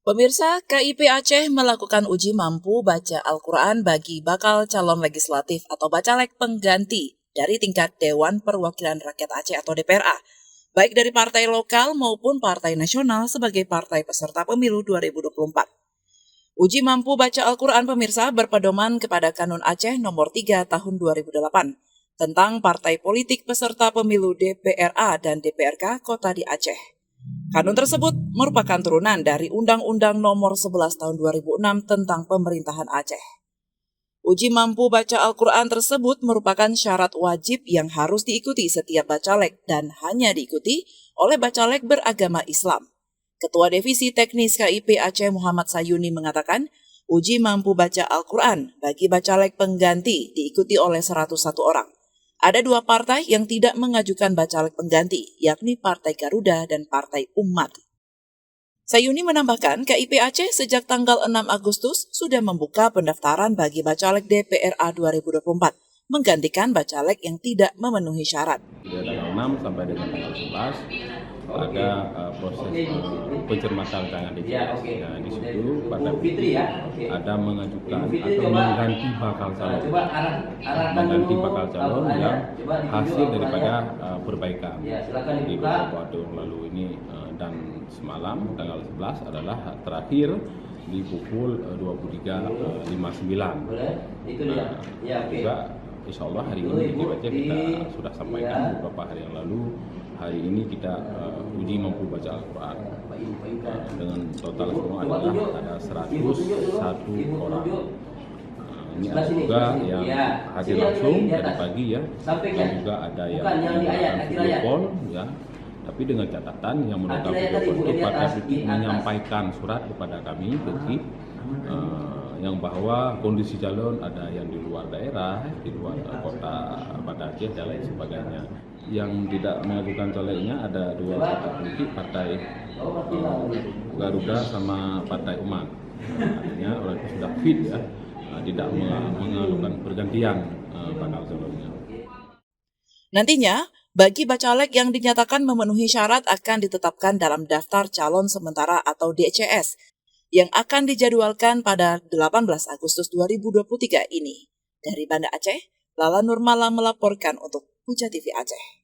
Pemirsa, KIP Aceh melakukan uji mampu baca Al-Quran bagi bakal calon legislatif atau bacalek pengganti dari tingkat Dewan Perwakilan Rakyat Aceh atau DPRA, baik dari partai lokal maupun partai nasional sebagai partai peserta pemilu 2024. Uji mampu baca Al-Quran pemirsa berpedoman kepada Kanun Aceh nomor 3 tahun 2008 tentang partai politik peserta pemilu DPRA dan DPRK Kota di Aceh. Kanun tersebut merupakan turunan dari Undang-Undang Nomor 11 Tahun 2006 tentang Pemerintahan Aceh. Uji mampu baca Al-Quran tersebut merupakan syarat wajib yang harus diikuti setiap bacalek dan hanya diikuti oleh bacalek beragama Islam. Ketua Divisi Teknis KIP Aceh Muhammad Sayuni mengatakan, uji mampu baca Al-Quran bagi bacalek pengganti diikuti oleh 101 orang. Ada dua partai yang tidak mengajukan bacalek pengganti, yakni Partai Garuda dan Partai Umat. Sayuni menambahkan, KIP Aceh sejak tanggal 6 Agustus sudah membuka pendaftaran bagi bacalek DPRA 2024, menggantikan bacalek yang tidak memenuhi syarat. Dari tanggal 6 sampai dengan tanggal 11 ada proses pencermatan tangan DPRA. Nah, di situ pada ada mengajukan atau mengganti bakal calon, yang hasil daripada perbaikan di beberapa waktu yang lalu ini, dan semalam tanggal 11 adalah terakhir di pukul 23.59. Juga insya Allah hari ini di baca kita sudah sampaikan beberapa hari yang lalu. Hari ini kita uji mampu baca Al-Quran dengan total semua adalah ada 101 orang. Ini ada juga yang hadir langsung dari pagi ya, dan juga ada yang menggunakan video call ya. Tapi dengan catatan yang menonton video call itu pada menyampaikan surat kepada kami yang bahwa kondisi calon ada yang di luar daerah, di luar kota Banda Aceh dan lain sebagainya. Yang tidak mengajukan calegnya ada dua partai politik, Partai Garuda sama Partai Umat. Artinya orang itu sudah fit ya, tidak mengajukan pergantian bakal calonnya. Nantinya, bagi bacalek yang dinyatakan memenuhi syarat akan ditetapkan dalam daftar calon sementara atau DCS yang akan dijadwalkan pada 18 Agustus 2023 ini. Dari Banda Aceh, Lala Nurmala melaporkan untuk Puja TV Aceh.